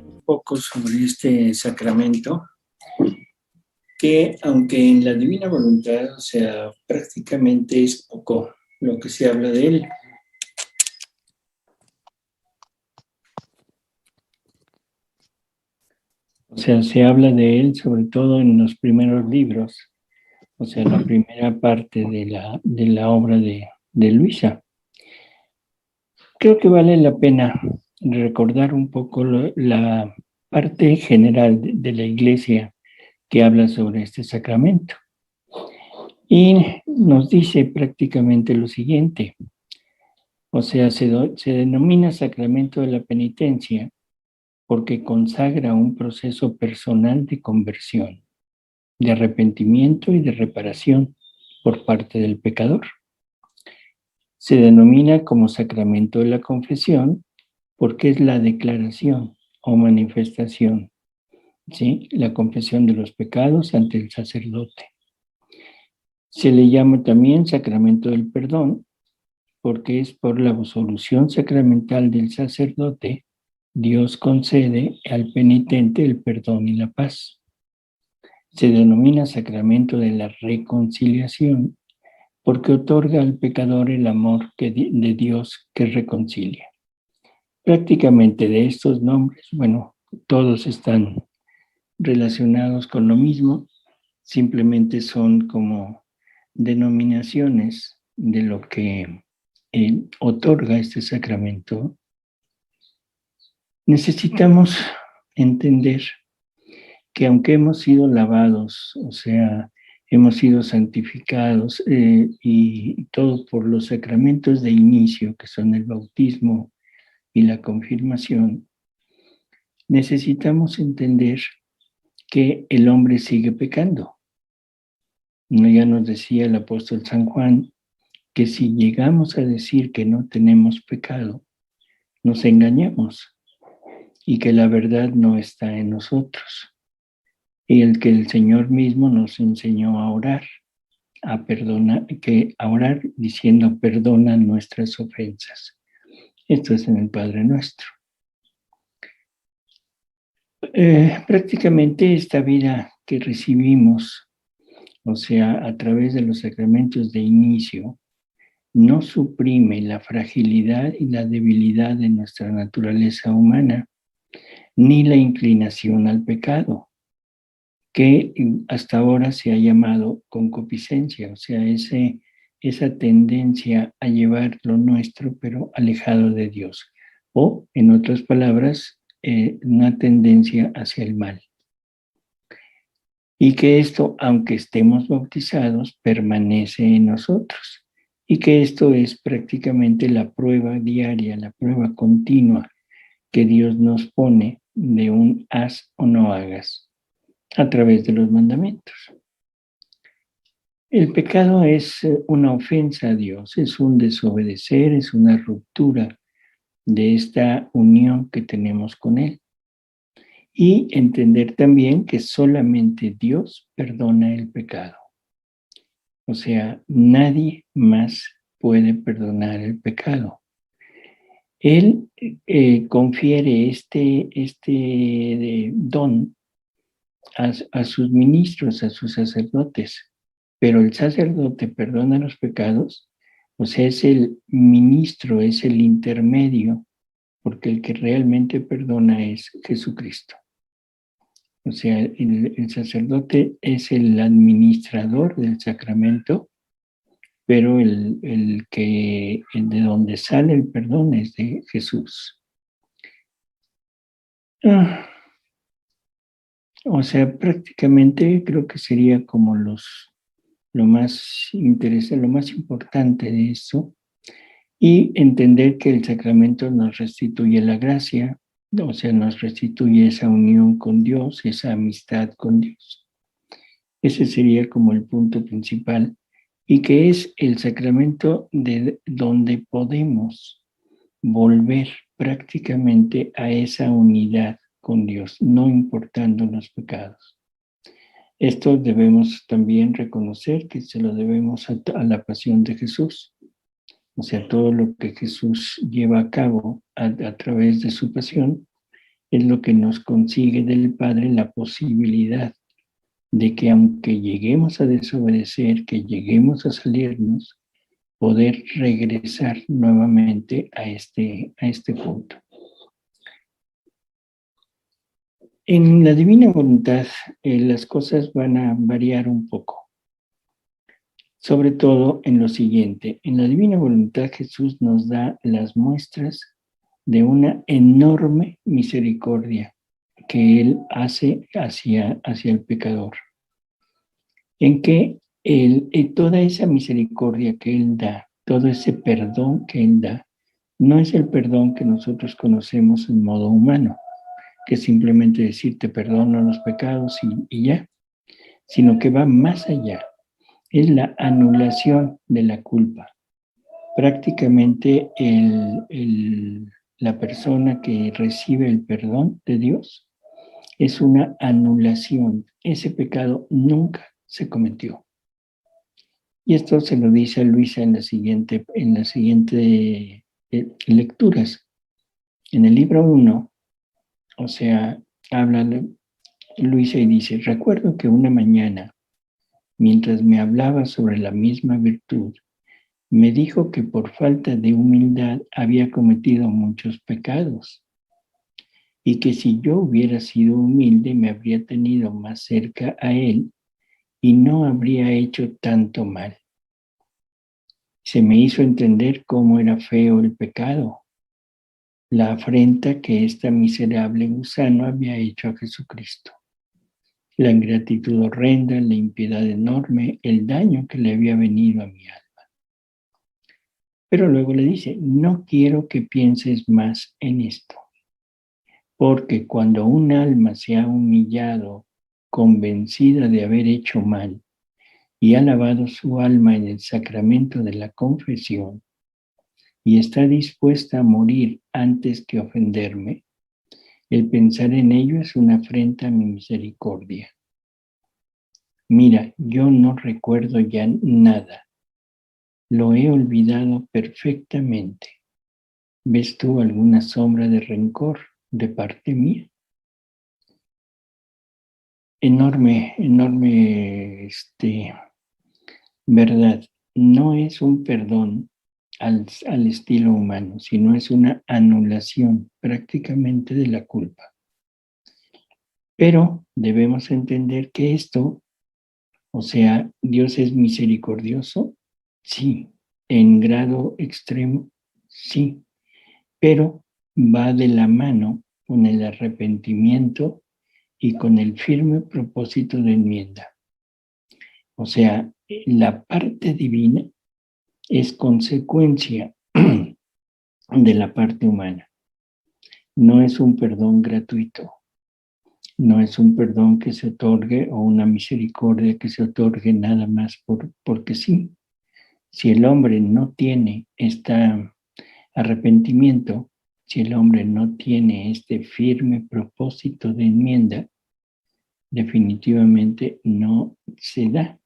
un poco sobre este sacramento, que aunque en la divina voluntad, o sea, prácticamente es poco lo que se habla de él. O sea, se habla de él sobre todo en los primeros libros, o sea, la primera parte de la obra de Luisa. Creo que vale la pena recordar un poco la parte general de la Iglesia que habla sobre este sacramento. Y nos dice prácticamente lo siguiente, o sea, se denomina sacramento de la penitencia porque consagra un proceso personal de conversión, de arrepentimiento y de reparación por parte del pecador. Se denomina como sacramento de la confesión porque es la declaración o manifestación, ¿sí? La confesión de los pecados ante el sacerdote. Se le llama también sacramento del perdón porque es por la absolución sacramental del sacerdote, Dios concede al penitente el perdón y la paz. Se denomina sacramento de la reconciliación porque otorga al pecador el amor de Dios que reconcilia. Prácticamente de estos nombres, bueno, todos están relacionados con lo mismo, simplemente son como denominaciones de lo que otorga este sacramento. Necesitamos entender que aunque hemos sido lavados, o sea, hemos sido santificados y todo por los sacramentos de inicio, que son el bautismo y la confirmación, necesitamos entender que el hombre sigue pecando. Ya nos decía el apóstol San Juan que si llegamos a decir que no tenemos pecado, nos engañamos y que la verdad no está en nosotros. Y el que el Señor mismo nos enseñó a orar, a orar diciendo perdona nuestras ofensas. Esto es en el Padre Nuestro. Prácticamente esta vida que recibimos, o sea, a través de los sacramentos de inicio, no suprime la fragilidad y la debilidad de nuestra naturaleza humana, ni la inclinación al pecado, que hasta ahora se ha llamado concupiscencia, o sea, esa tendencia a llevar lo nuestro, pero alejado de Dios. O, en otras palabras, una tendencia hacia el mal. Y que esto, aunque estemos bautizados, permanece en nosotros. Y que esto es prácticamente la prueba diaria, la prueba continua que Dios nos pone de un haz o no hagas a través de los mandamientos. El pecado es una ofensa a Dios, es un desobedecer, es una ruptura de esta unión que tenemos con Él. Y entender también que solamente Dios perdona el pecado. O sea, nadie más puede perdonar el pecado. Él confiere este don a sus ministros, a sus sacerdotes, pero el sacerdote perdona los pecados, o sea, es el ministro, es el intermedio, porque el que realmente perdona es Jesucristo. O sea, el sacerdote es el administrador del sacramento, pero el de donde sale el perdón es de Jesús. O sea, prácticamente creo que sería como lo más interesante, lo más importante de eso, y entender que el sacramento nos restituye la gracia, o sea, nos restituye esa unión con Dios, esa amistad con Dios. Ese sería como el punto principal, y que es el sacramento de donde podemos volver prácticamente a esa unidad con Dios, no importando los pecados. Esto debemos también reconocer que se lo debemos a la pasión de Jesús, o sea, todo lo que Jesús lleva a cabo a través de su pasión es lo que nos consigue del Padre la posibilidad de que aunque lleguemos a desobedecer, que lleguemos a salirnos, poder regresar nuevamente a este punto. En la divina voluntad, las cosas van a variar un poco, sobre todo en lo siguiente. En la divina voluntad, Jesús nos da las muestras de una enorme misericordia que Él hace hacia el pecador, en que toda esa misericordia que Él da, todo ese perdón que Él da, no es el perdón que nosotros conocemos en modo humano, que simplemente decir te perdono los pecados y ya, sino que va más allá. Es la anulación de la culpa. Prácticamente la persona que recibe el perdón de Dios es una anulación. Ese pecado nunca se cometió. Y esto se lo dice a Luisa en la siguiente lecturas. En el libro 1, o sea, habla Luisa y dice, recuerdo que una mañana, mientras me hablaba sobre la misma virtud, me dijo que por falta de humildad había cometido muchos pecados y que si yo hubiera sido humilde me habría tenido más cerca a él y no habría hecho tanto mal. Se me hizo entender cómo era feo el pecado, la afrenta que esta miserable gusano había hecho a Jesucristo, la ingratitud horrenda, la impiedad enorme, el daño que le había venido a mi alma. Pero luego le dice, no quiero que pienses más en esto, porque cuando un alma se ha humillado, convencida de haber hecho mal, y ha lavado su alma en el sacramento de la confesión, y está dispuesta a morir antes que ofenderme, el pensar en ello es una afrenta a mi misericordia. Mira, yo no recuerdo ya nada. Lo he olvidado perfectamente. ¿Ves tú alguna sombra de rencor de parte mía? Enorme verdad. No es un perdón al estilo humano, sino es una anulación prácticamente de la culpa. Pero debemos entender que esto, o sea, Dios es misericordioso, sí, en grado extremo, sí, pero va de la mano con el arrepentimiento y con el firme propósito de enmienda. O sea, la parte divina es consecuencia de la parte humana. No es un perdón gratuito, no es un perdón que se otorgue o una misericordia que se otorgue nada más porque sí. Si el hombre no tiene este arrepentimiento, si el hombre no tiene este firme propósito de enmienda, definitivamente no se da,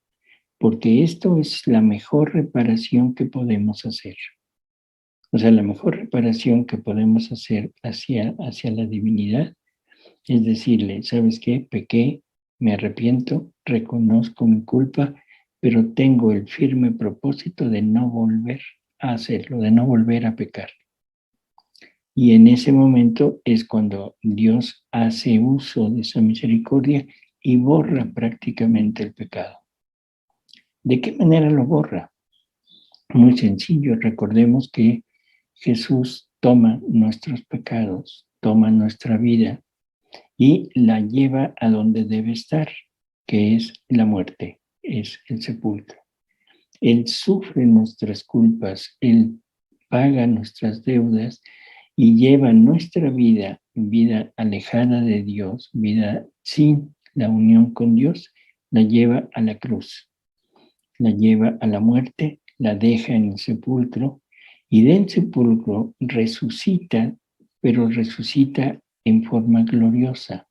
porque esto es la mejor reparación que podemos hacer. O sea, la mejor reparación que podemos hacer hacia la divinidad es decirle, ¿sabes qué? Pequé, me arrepiento, reconozco mi culpa, pero tengo el firme propósito de no volver a hacerlo, de no volver a pecar. Y en ese momento es cuando Dios hace uso de esa misericordia y borra prácticamente el pecado. ¿De qué manera lo borra? Muy sencillo, recordemos que Jesús toma nuestros pecados, toma nuestra vida y la lleva a donde debe estar, que es la muerte, es el sepulcro. Él sufre nuestras culpas, Él paga nuestras deudas y lleva nuestra vida, vida alejada de Dios, vida sin la unión con Dios, la lleva a la cruz, la lleva a la muerte, la deja en el sepulcro y del sepulcro resucita, pero resucita en forma gloriosa.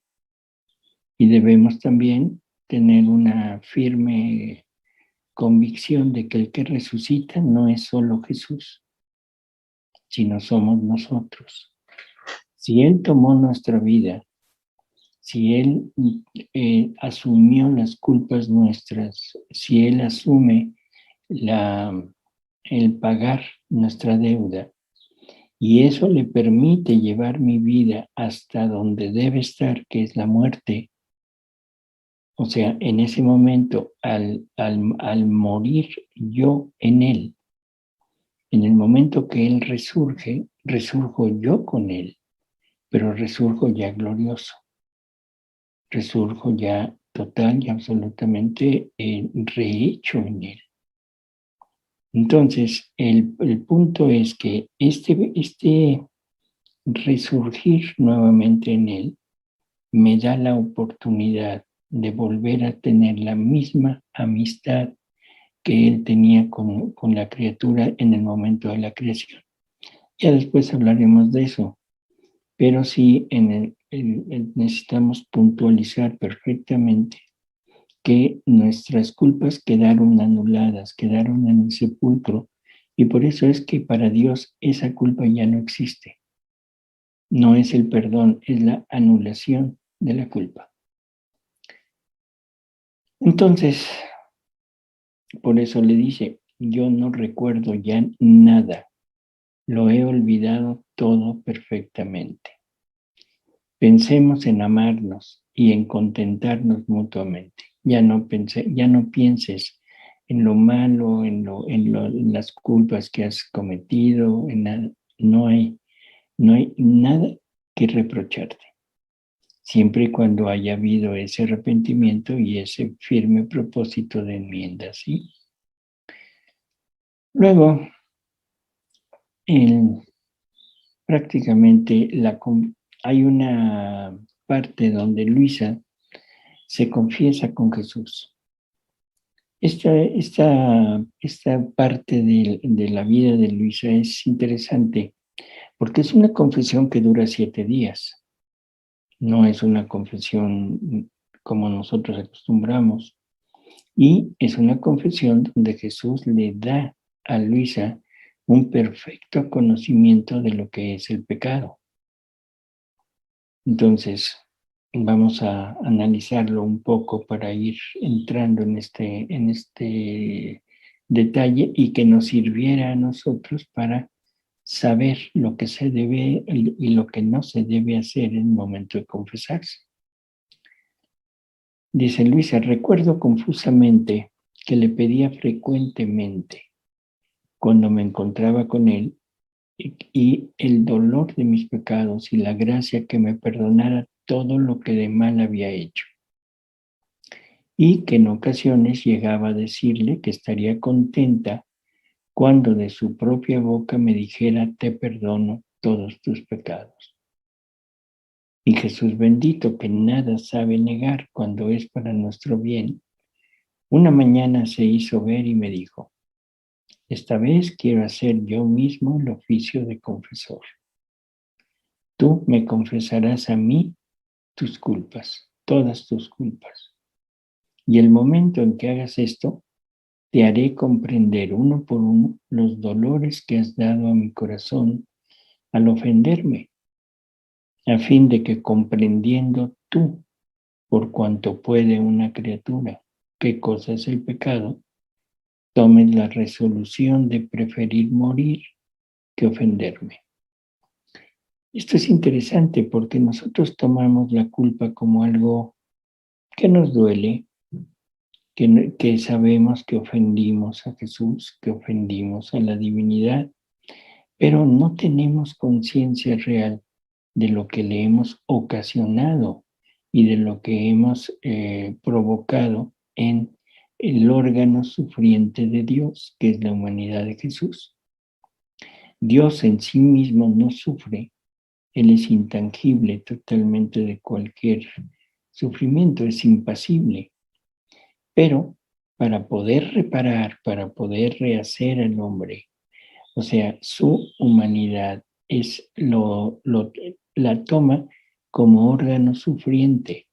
Y debemos también tener una firme convicción de que el que resucita no es solo Jesús, sino somos nosotros. Si Él tomó nuestra vida, si Él asumió las culpas nuestras, si Él asume el pagar nuestra deuda, y eso le permite llevar mi vida hasta donde debe estar, que es la muerte. O sea, en ese momento, al morir yo en Él, en el momento que Él resurge, resurjo yo con Él, pero resurjo ya glorioso, resurjo ya total y absolutamente rehecho en Él. Entonces, el punto es que este resurgir nuevamente en Él me da la oportunidad de volver a tener la misma amistad que Él tenía con la criatura en el momento de la creación. Ya después hablaremos de eso, pero sí necesitamos puntualizar perfectamente que nuestras culpas quedaron anuladas, quedaron en el sepulcro, y por eso es que para Dios esa culpa ya no existe. No es el perdón, es la anulación de la culpa. Entonces, por eso le dice, yo no recuerdo ya nada, lo he olvidado todo perfectamente. Pensemos en amarnos y en contentarnos mutuamente. Ya no pienses en lo malo, en las culpas que has cometido, no hay nada que reprocharte, siempre y cuando haya habido ese arrepentimiento y ese firme propósito de enmienda, ¿sí? Luego, prácticamente hay una parte donde Luisa se confiesa con Jesús. Esta parte de la vida de Luisa es interesante porque es una confesión que dura 7 días. No es una confesión como nosotros acostumbramos. Y es una confesión donde Jesús le da a Luisa un perfecto conocimiento de lo que es el pecado. Entonces, vamos a analizarlo un poco para ir entrando en este detalle y que nos sirviera a nosotros para saber lo que se debe y lo que no se debe hacer en el momento de confesarse. Dice Luisa, recuerdo confusamente que le pedía frecuentemente cuando me encontraba con él y el dolor de mis pecados y la gracia que me perdonara todo lo que de mal había hecho. Y que en ocasiones llegaba a decirle que estaría contenta cuando de su propia boca me dijera, te perdono todos tus pecados. Y Jesús bendito, que nada sabe negar cuando es para nuestro bien, una mañana se hizo ver y me dijo, esta vez quiero hacer yo mismo el oficio de confesor. Tú me confesarás a mí tus culpas, todas tus culpas. Y el momento en que hagas esto, te haré comprender uno por uno los dolores que has dado a mi corazón al ofenderme, a fin de que comprendiendo tú, por cuanto puede una criatura, qué cosa es el pecado, tomes la resolución de preferir morir que ofenderme. Esto es interesante porque nosotros tomamos la culpa como algo que nos duele, que sabemos que ofendimos a Jesús, que ofendimos a la divinidad, pero no tenemos conciencia real de lo que le hemos ocasionado y de lo que hemos provocado en el órgano sufriente de Dios, que es la humanidad de Jesús. Dios en sí mismo no sufre, Él es intangible totalmente de cualquier sufrimiento, es impasible. Pero para poder reparar, para poder rehacer al hombre, o sea, su humanidad la toma como órgano sufriente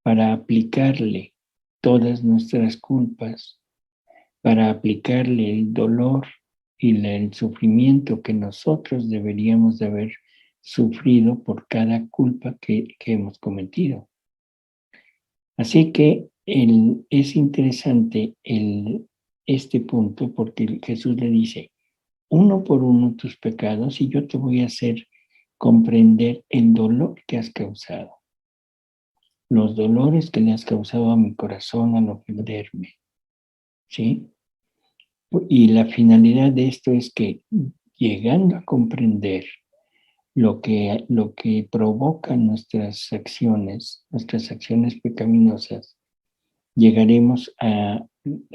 para aplicarle todas nuestras culpas, para aplicarle el dolor y el sufrimiento que nosotros deberíamos de haber sufrido por cada culpa que hemos cometido. Así que es interesante este punto porque Jesús le dice, uno por uno tus pecados y yo te voy a hacer comprender el dolor que has causado, los dolores que le has causado a mi corazón al ofenderme, ¿sí? Y la finalidad de esto es que llegando a comprender lo que provocan nuestras acciones pecaminosas, llegaremos a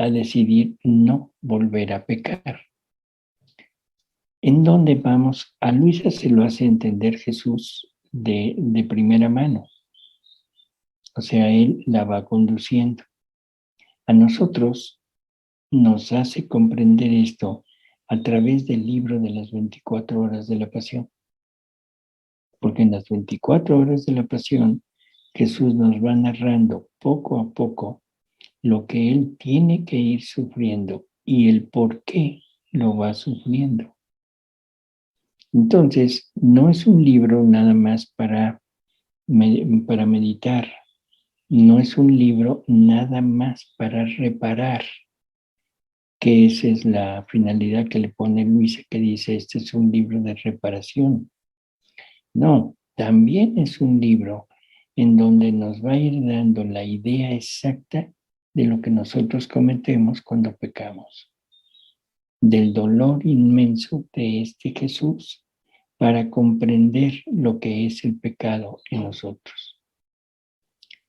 decidir no volver a pecar. ¿En dónde vamos? A Luisa se lo hace entender Jesús de primera mano. O sea, Él la va conduciendo. A nosotros nos hace comprender esto a través del libro de las 24 horas de la pasión. Porque en las 24 horas de la pasión, Jesús nos va narrando poco a poco lo que Él tiene que ir sufriendo y el por qué lo va sufriendo. Entonces, no es un libro nada más para meditar, no es un libro nada más para reparar, que esa es la finalidad que le pone Luisa, que dice, este es un libro de reparación. No, también es un libro en donde nos va a ir dando la idea exacta de lo que nosotros cometemos cuando pecamos, del dolor inmenso de este Jesús para comprender lo que es el pecado en nosotros.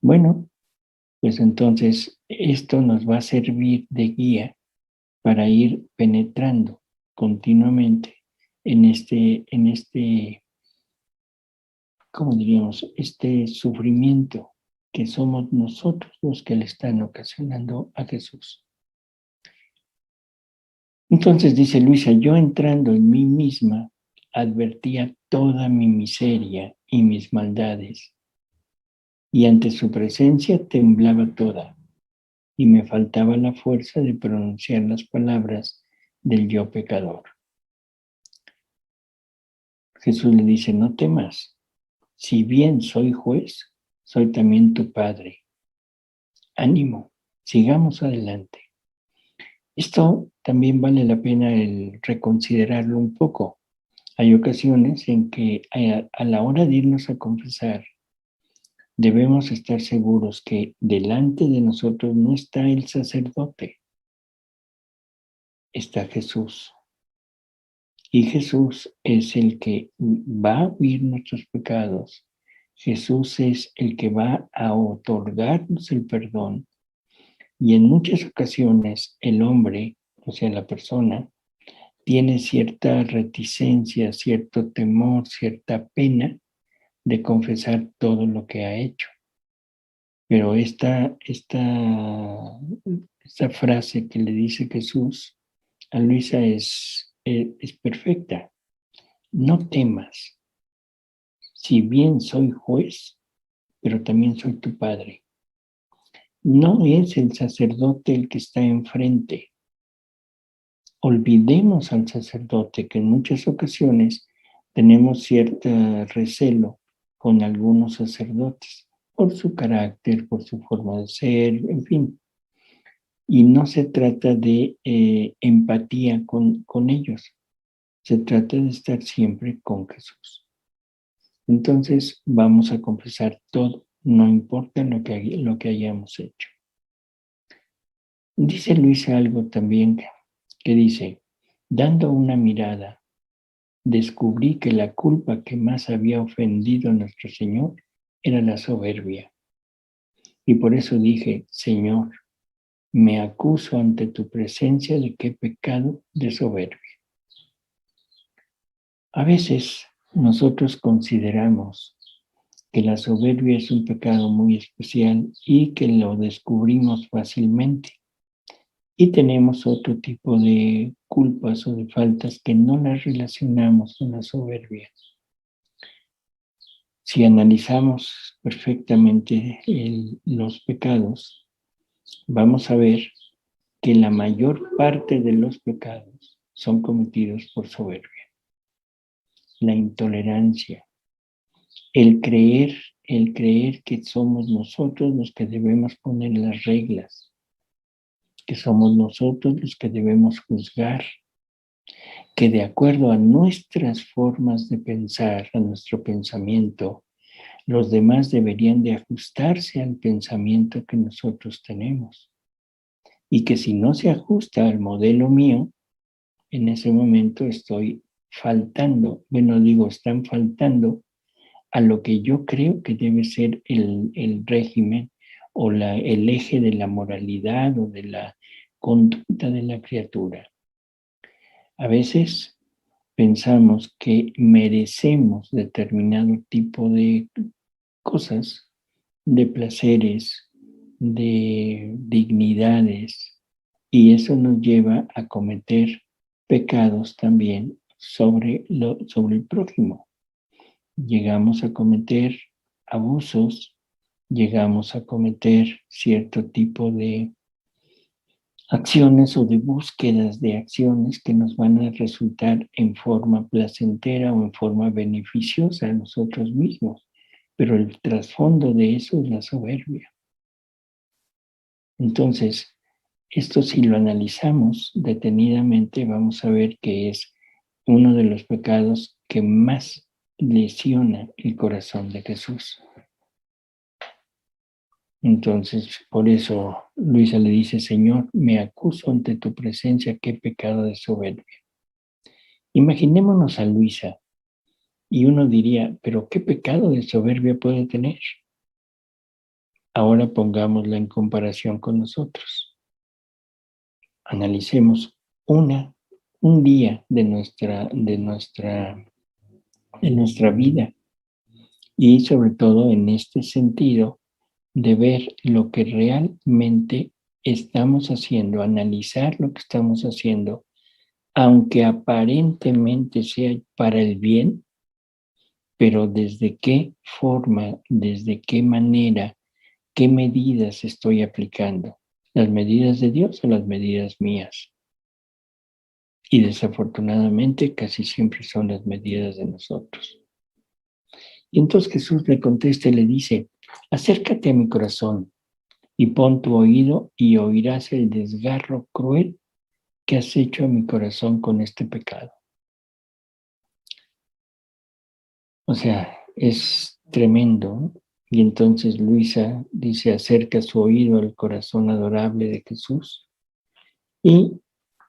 Bueno, pues entonces esto nos va a servir de guía para ir penetrando continuamente en este, ¿cómo diríamos? Este sufrimiento que somos nosotros los que le están ocasionando a Jesús. Entonces dice Luisa, yo entrando en mí misma, advertía toda mi miseria y mis maldades, y ante su presencia temblaba toda, y me faltaba la fuerza de pronunciar las palabras del yo pecador. Jesús le dice, no temas, si bien soy juez, soy también tu padre. Ánimo, sigamos adelante. Esto también vale la pena el reconsiderarlo un poco. Hay ocasiones en que a la hora de irnos a confesar, debemos estar seguros que delante de nosotros no está el sacerdote, está Jesús. Y Jesús es el que va a huir nuestros pecados. Jesús es el que va a otorgarnos el perdón. Y en muchas ocasiones el hombre, o sea, la persona, tiene cierta reticencia, cierto temor, cierta pena de confesar todo lo que ha hecho. Pero esta frase que le dice Jesús a Luisa es perfecta. No temas, si bien soy juez, pero también soy tu padre. No es el sacerdote el que está enfrente. Olvidemos al sacerdote, que en muchas ocasiones tenemos cierto recelo con algunos sacerdotes, por su carácter, por su forma de ser, en fin. Y no se trata de empatía con ellos, se trata de estar siempre con Jesús. Entonces vamos a confesar todo, no importa lo que hayamos hecho. Dice Luisa algo también que dice, dando una mirada, descubrí que la culpa que más había ofendido a nuestro Señor era la soberbia. Y por eso dije, Señor, me acuso ante tu presencia de que he pecado de soberbia. A veces nosotros consideramos que la soberbia es un pecado muy especial y que lo descubrimos fácilmente. Y tenemos otro tipo de culpas o de faltas que no las relacionamos con la soberbia. Si analizamos perfectamente los pecados, vamos a ver que la mayor parte de los pecados son cometidos por soberbia. La intolerancia, el creer que somos nosotros los que debemos poner las reglas, que somos nosotros los que debemos juzgar, que de acuerdo a nuestras formas de pensar, a nuestro pensamiento, los demás deberían de ajustarse al pensamiento que nosotros tenemos. Y que si no se ajusta al modelo mío, en ese momento estoy faltando, bueno, digo, están faltando a lo que yo creo que debe ser el régimen o el eje de la moralidad o de la conducta de la criatura. A veces pensamos que merecemos determinado tipo de cosas, de placeres, de dignidades, y eso nos lleva a cometer pecados también sobre el prójimo. Llegamos a cometer abusos, llegamos a cometer cierto tipo de acciones o de búsquedas de acciones que nos van a resultar en forma placentera o en forma beneficiosa a nosotros mismos. Pero el trasfondo de eso es la soberbia. Entonces, esto si lo analizamos detenidamente, vamos a ver que es uno de los pecados que más lesiona el corazón de Jesús. Entonces, por eso Luisa le dice, Señor, me acuso ante tu presencia, qué pecado de soberbia. Imaginémonos a Luisa y uno diría, pero ¿qué pecado de soberbia puede tener? Ahora pongámosla en comparación con nosotros. Analicemos un día de nuestra vida y sobre todo en este sentido de ver lo que realmente estamos haciendo, analizar lo que estamos haciendo, aunque aparentemente sea para el bien, pero desde qué forma, desde qué manera, qué medidas estoy aplicando, las medidas de Dios o las medidas mías. Y desafortunadamente casi siempre son las medidas de nosotros. Y entonces Jesús le contesta y le dice, acércate a mi corazón y pon tu oído y oirás el desgarro cruel que has hecho a mi corazón con este pecado. O sea, es tremendo. Y entonces Luisa dice, acerca su oído al corazón adorable de Jesús. ¿Y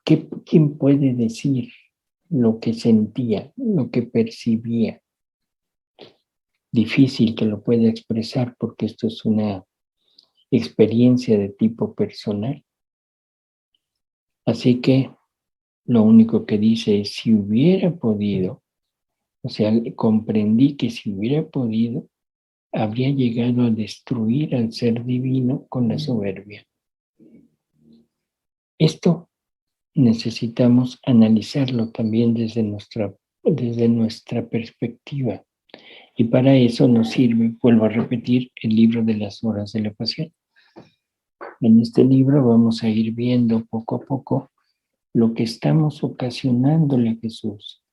quién puede decir lo que sentía, lo que percibía? Difícil que lo pueda expresar porque esto es una experiencia de tipo personal. Así que lo único que dice es, si hubiera podido, o sea, comprendí que si hubiera podido, habría llegado a destruir al ser divino con la soberbia. Esto necesitamos analizarlo también desde nuestra perspectiva. Y para eso nos sirve, vuelvo a repetir, el libro de las horas de la pasión. En este libro vamos a ir viendo poco a poco lo que estamos ocasionándole a Jesús.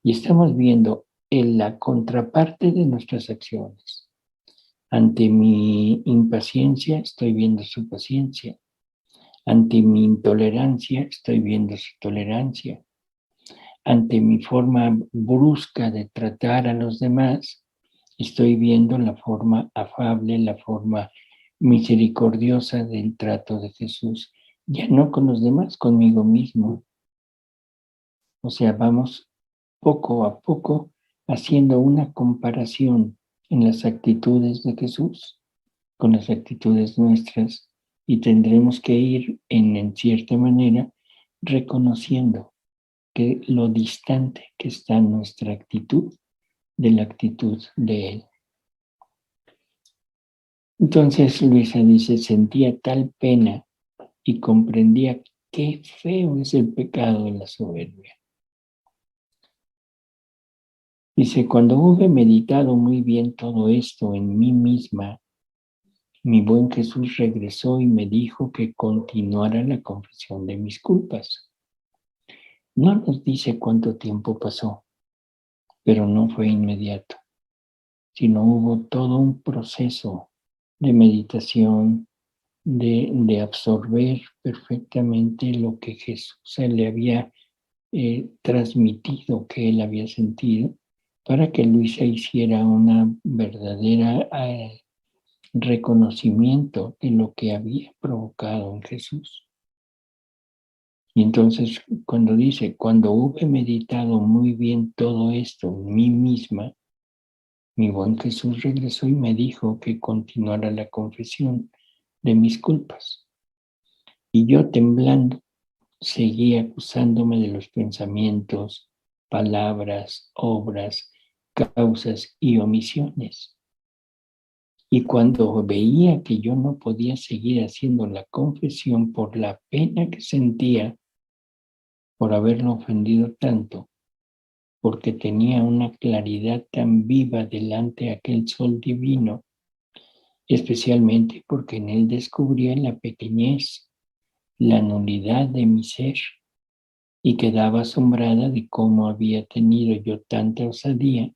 Y estamos viendo en la contraparte de nuestras acciones. Ante mi impaciencia estoy viendo su paciencia. Ante mi intolerancia estoy viendo su tolerancia. Ante mi forma brusca de tratar a los demás, estoy viendo la forma afable, la forma misericordiosa del trato de Jesús. Ya no con los demás, conmigo mismo. O sea, vamos poco a poco haciendo una comparación en las actitudes de Jesús con las actitudes nuestras y tendremos que ir en cierta manera reconociendo que lo distante que está nuestra actitud de la actitud de Él. Entonces Luisa dice, sentía tal pena y comprendía qué feo es el pecado de la soberbia. Dice, cuando hube meditado muy bien todo esto en mí misma, mi buen Jesús regresó y me dijo que continuara la confesión de mis culpas. No nos dice cuánto tiempo pasó, pero no fue inmediato. sino hubo todo un proceso de meditación, de absorber perfectamente lo que Jesús le había transmitido, que él había sentido, para que Luisa hiciera una verdadera reconocimiento de lo que había provocado en Jesús. Y entonces cuando dice, cuando hube meditado muy bien todo esto en mí misma, mi buen Jesús regresó y me dijo que continuara la confesión de mis culpas. Y yo temblando, seguí acusándome de los pensamientos, palabras, obras, causas y omisiones. Y cuando veía que yo no podía seguir haciendo la confesión por la pena que sentía por haberlo ofendido tanto, porque tenía una claridad tan viva delante de aquel sol divino, especialmente porque en él descubría la pequeñez, la nulidad de mi ser, y quedaba asombrada de cómo había tenido yo tanta osadía,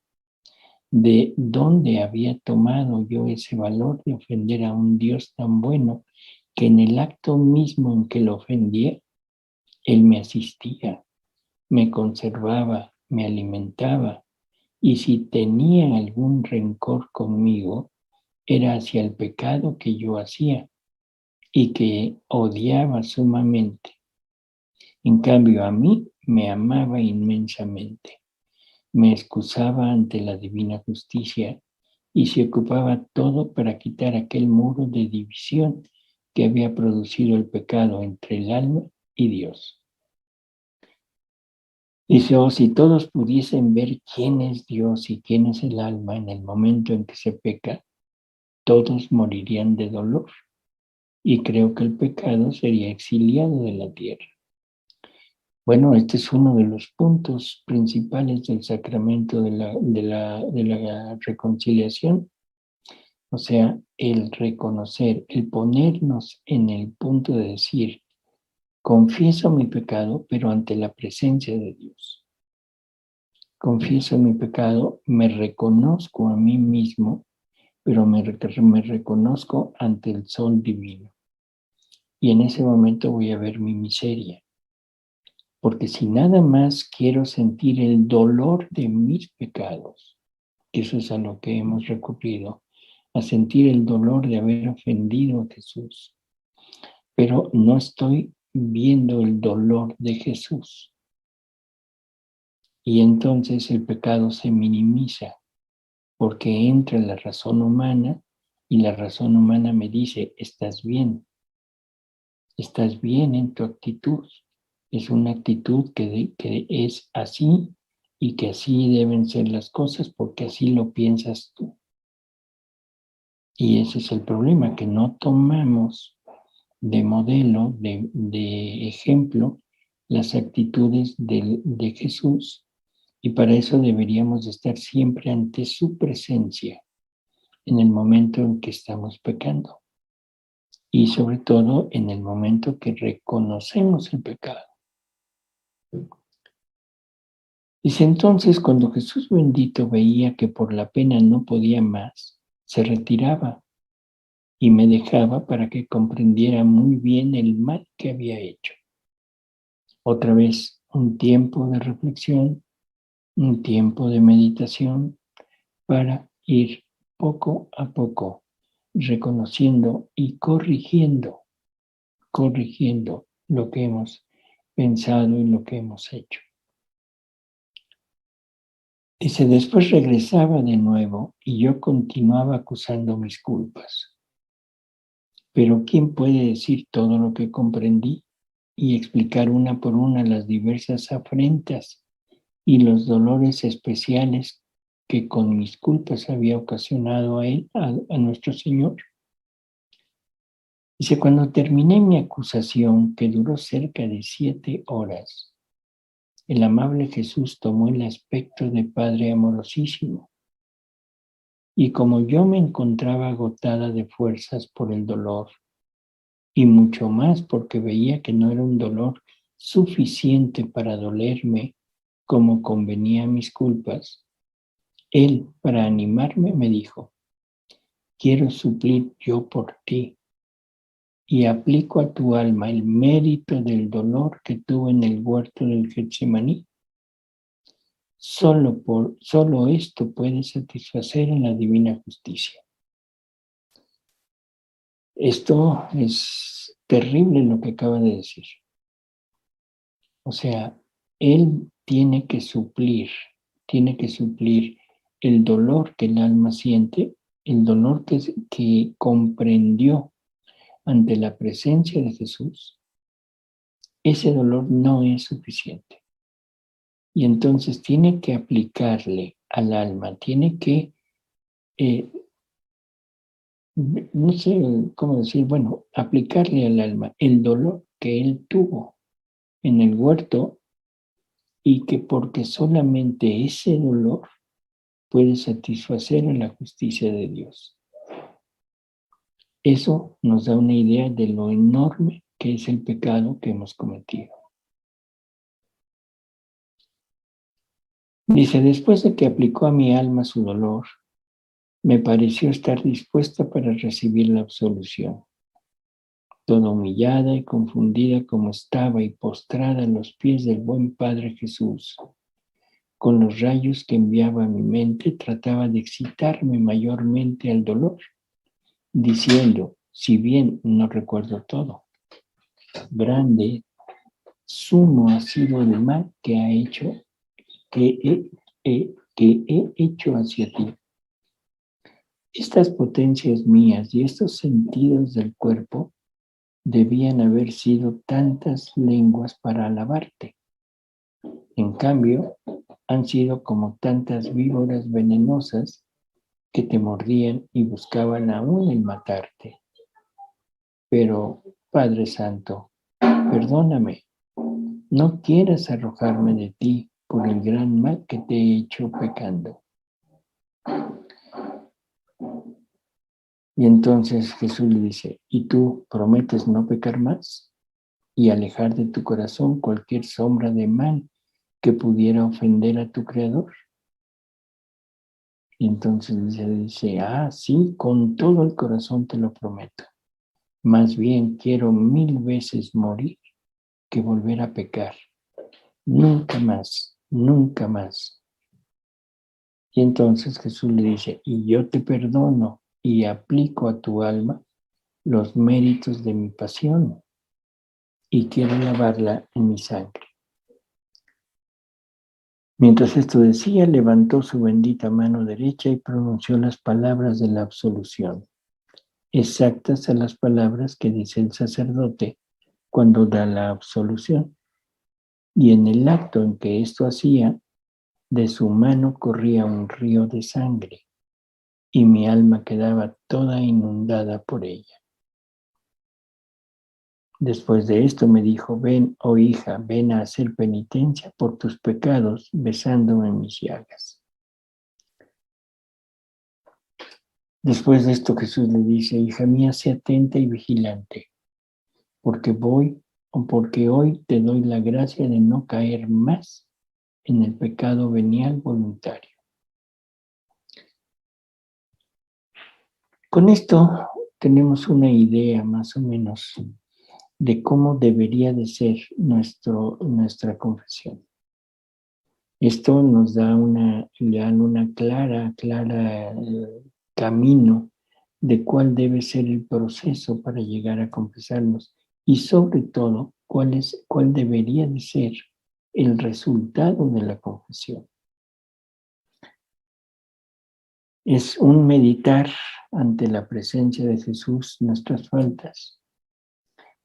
de dónde había tomado yo ese valor de ofender a un Dios tan bueno, que en el acto mismo en que lo ofendía, Él me asistía, me conservaba, me alimentaba, y si tenía algún rencor conmigo, era hacia el pecado que yo hacía y que odiaba sumamente. En cambio, a mí me amaba inmensamente, me excusaba ante la divina justicia y se ocupaba todo para quitar aquel muro de división que había producido el pecado entre el alma y Dios. Dice, oh, si todos pudiesen ver quién es Dios y quién es el alma en el momento en que se peca, todos morirían de dolor. Y creo que el pecado sería exiliado de la tierra. Bueno, este es uno de los puntos principales del sacramento de la reconciliación. O sea, el reconocer, el ponernos en el punto de decir, confieso mi pecado, pero ante la presencia de Dios. Confieso mi pecado, me reconozco a mí mismo, pero me reconozco ante el sol divino. Y en ese momento voy a ver mi miseria. Porque si nada más quiero sentir el dolor de mis pecados, que eso es a lo que hemos recurrido, a sentir el dolor de haber ofendido a Jesús, pero no estoy viendo el dolor de Jesús. Y entonces el pecado se minimiza, porque entra la razón humana y la razón humana me dice, estás bien en tu actitud. Es una actitud que es así y que así deben ser las cosas porque así lo piensas tú. Y ese es el problema, que no tomamos de modelo, de ejemplo, las actitudes de Jesús, y para eso deberíamos de estar siempre ante su presencia en el momento en que estamos pecando y sobre todo en el momento que reconocemos el pecado. Dice entonces, cuando Jesús bendito veía que por la pena no podía más, se retiraba y me dejaba para que comprendiera muy bien el mal que había hecho. Otra vez, un tiempo de reflexión, un tiempo de meditación para ir poco a poco reconociendo y corrigiendo lo que hemos pensado y lo que hemos hecho. Dice, después regresaba de nuevo y yo continuaba acusando mis culpas. Pero ¿quién puede decir todo lo que comprendí y explicar una por una las diversas afrentas y los dolores especiales que con mis culpas había ocasionado a él, a nuestro Señor? Dice, cuando terminé mi acusación, que duró cerca de 7 horas, el amable Jesús tomó el aspecto de Padre amorosísimo. Y como yo me encontraba agotada de fuerzas por el dolor, y mucho más porque veía que no era un dolor suficiente para dolerme como convenía a mis culpas, Él, para animarme, me dijo, quiero suplir yo por ti y aplico a tu alma el mérito del dolor que tuve en el huerto del Getsemaní. Solo esto puede satisfacer en la divina justicia. Esto es terrible lo que acaba de decir. O sea, Él tiene que suplir el dolor que el alma siente, el dolor que comprendió ante la presencia de Jesús. Ese dolor no es suficiente. Y entonces tiene que aplicarle al alma, tiene que, no sé cómo decir, bueno, aplicarle al alma el dolor que él tuvo en el huerto y que porque solamente ese dolor puede satisfacer a la justicia de Dios. Eso nos da una idea de lo enorme que es el pecado que hemos cometido. Dice, después de que aplicó a mi alma su dolor, me pareció estar dispuesta para recibir la absolución. Toda humillada y confundida como estaba y postrada a los pies del buen Padre Jesús, con los rayos que enviaba a mi mente, trataba de excitarme mayormente al dolor, diciendo, si bien no recuerdo todo, grande, sumo ha sido el mal que ha hecho, que he hecho hacia ti. Estas potencias mías y estos sentidos del cuerpo debían haber sido tantas lenguas para alabarte. En cambio, han sido como tantas víboras venenosas que te mordían y buscaban aún el matarte. Pero, Padre Santo, perdóname, no quieras arrojarme de ti por el gran mal que te he hecho pecando. Y entonces Jesús le dice, ¿y tú prometes no pecar más y alejar de tu corazón cualquier sombra de mal que pudiera ofender a tu Creador? Y entonces dice, sí, con todo el corazón te lo prometo. Más bien quiero 1000 veces morir que volver a pecar. Nunca más, nunca más. Y entonces Jesús le dice, y yo te perdono y aplico a tu alma los méritos de mi pasión y quiero lavarla en mi sangre. Mientras esto decía, levantó su bendita mano derecha y pronunció las palabras de la absolución, exactas a las palabras que dice el sacerdote cuando da la absolución. Y en el acto en que esto hacía, de su mano corría un río de sangre y mi alma quedaba toda inundada por ella. Después de esto me dijo, ven, oh hija, ven a hacer penitencia por tus pecados, besándome en mis llagas. Después de esto Jesús le dice, hija mía, sé atenta y vigilante, porque hoy te doy la gracia de no caer más en el pecado venial voluntario. Con esto tenemos una idea más o menos de cómo debería de ser nuestra confesión. Esto nos da una clara camino de cuál debe ser el proceso para llegar a confesarnos y sobre todo cuál debería de ser el resultado de la confesión. Es un meditar ante la presencia de Jesús nuestras faltas.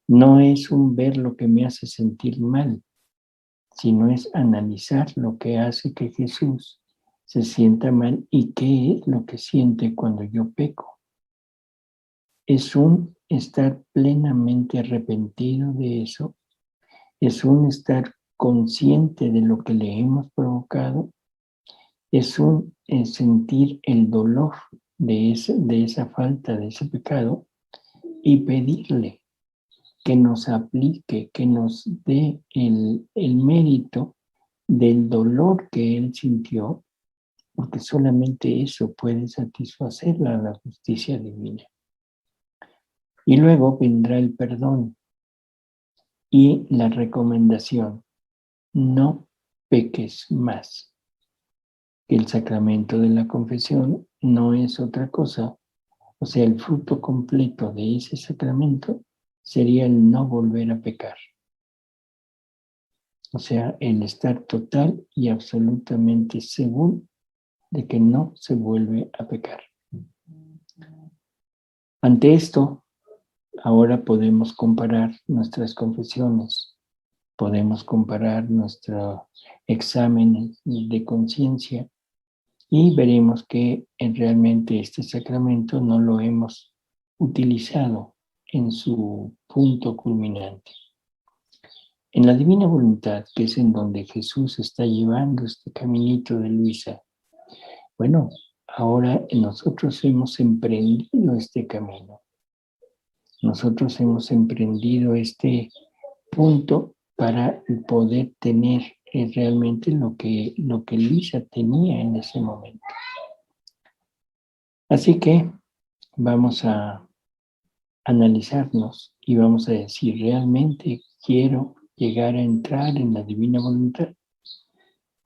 No es un ver lo que me hace sentir mal, sino es analizar lo que hace que Jesús se sienta mal y qué es lo que siente cuando yo peco. Es un estar plenamente arrepentido de eso, es un estar consciente de lo que le hemos provocado, es un sentir el dolor de esa falta, de ese pecado, y pedirle que nos aplique, que nos dé el mérito del dolor que él sintió porque solamente eso puede satisfacer la justicia divina. Y luego vendrá el perdón y la recomendación: no peques más. El sacramento de la confesión no es otra cosa, o sea, el fruto completo de ese sacramento sería el no volver a pecar. O sea, el estar total y absolutamente seguro de que no se vuelve a pecar. Ante esto, ahora podemos comparar nuestras confesiones, podemos comparar nuestros exámenes de conciencia y veremos que realmente este sacramento no lo hemos utilizado en su punto culminante. En la divina voluntad, que es en donde Jesús está llevando este caminito de Luisa, bueno, ahora nosotros hemos emprendido este camino. Nosotros hemos emprendido este punto para poder tener realmente lo que Luisa tenía en ese momento. Así que vamos a analizarnos y vamos a decir, ¿realmente quiero llegar a entrar en la divina voluntad?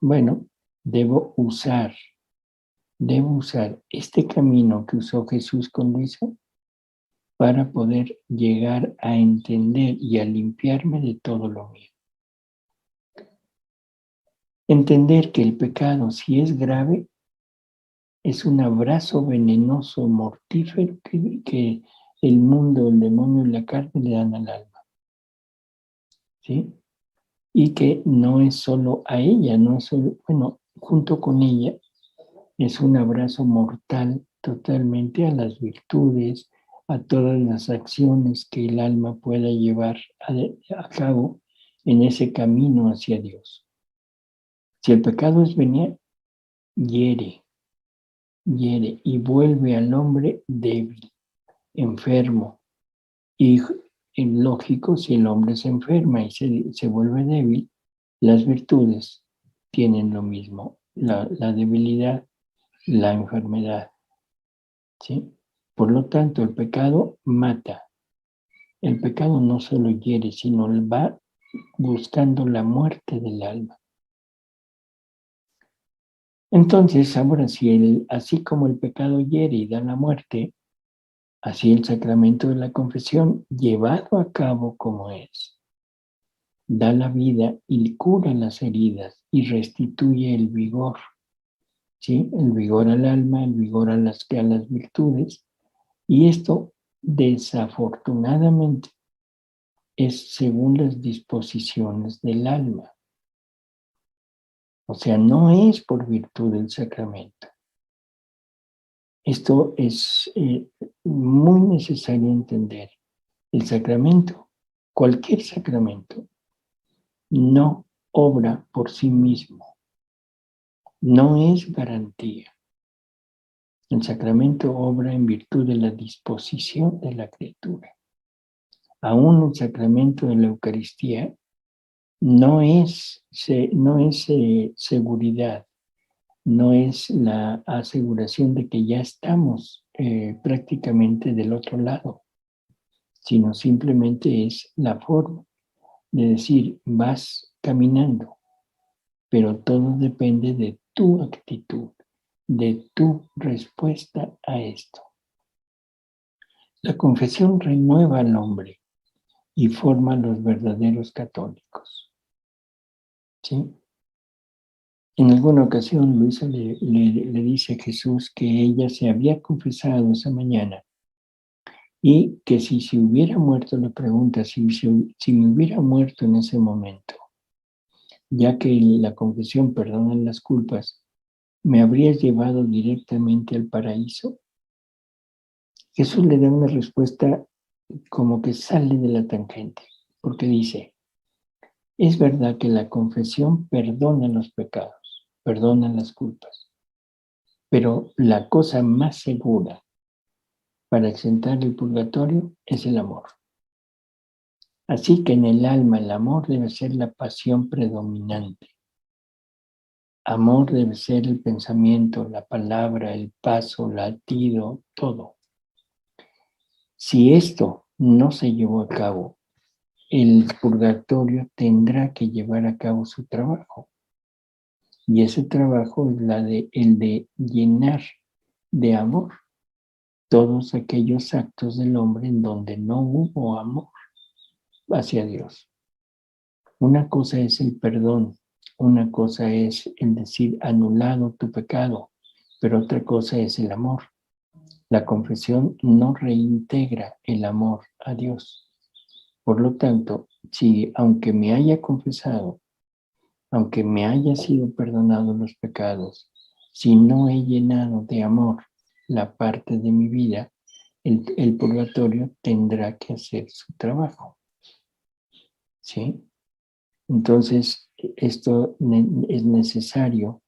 Bueno, debo usar este camino que usó Jesús con Luisa para poder llegar a entender y a limpiarme de todo lo mío. Entender que el pecado, si es grave, es un abrazo venenoso, mortífero que el mundo, el demonio y la carne le dan al alma. ¿Sí? Y que no es solo a ella, no es solo, bueno, junto con ella, es un abrazo mortal totalmente a las virtudes, a todas las acciones que el alma pueda llevar a cabo en ese camino hacia Dios. Si el pecado es venial, hiere y vuelve al hombre débil, enfermo. Y lógico, si el hombre se enferma y se vuelve débil, las virtudes tienen lo mismo, la debilidad, la enfermedad. ¿Sí? Por lo tanto, el pecado mata. El pecado no solo hiere, sino va buscando la muerte del alma. Entonces, ahora sí, así como el pecado hiere y da la muerte, así el sacramento de la confesión, llevado a cabo como es, da la vida y cura las heridas y restituye el vigor, ¿sí? El vigor al alma, el vigor a las virtudes. Y esto, desafortunadamente, es según las disposiciones del alma. O sea, no es por virtud del sacramento. Esto es muy necesario entender. El sacramento, cualquier sacramento, no obra por sí mismo, no es garantía. El sacramento obra en virtud de la disposición de la criatura. Aún el sacramento de la Eucaristía no es seguridad, no es la aseguración de que ya estamos prácticamente del otro lado, sino simplemente es la forma de decir, vas caminando, pero todo depende de tu actitud, de tu respuesta a esto. La confesión renueva al hombre y forma a los verdaderos católicos. ¿Sí? En alguna ocasión Luisa le dice a Jesús que ella se había confesado esa mañana y que si se hubiera muerto, le pregunta, si me hubiera muerto en ese momento, ya que la confesión perdona las culpas, ¿me habrías llevado directamente al paraíso? Jesús le da una respuesta como que sale de la tangente, porque dice, es verdad que la confesión perdona los pecados, perdona las culpas, pero la cosa más segura para exentar el purgatorio es el amor. Así que en el alma el amor debe ser la pasión predominante. Amor debe ser el pensamiento, la palabra, el paso, el latido, todo. Si esto no se llevó a cabo, el purgatorio tendrá que llevar a cabo su trabajo. Y ese trabajo es el de llenar de amor todos aquellos actos del hombre en donde no hubo amor hacia Dios. Una cosa es el perdón, una cosa es el decir anulado tu pecado, pero otra cosa es el amor. La confesión no reintegra el amor a Dios. Por lo tanto, si aunque me haya confesado, aunque me haya sido perdonado los pecados, si no he llenado de amor la parte de mi vida, el purgatorio tendrá que hacer su trabajo. ¿Sí? Entonces, esto es necesario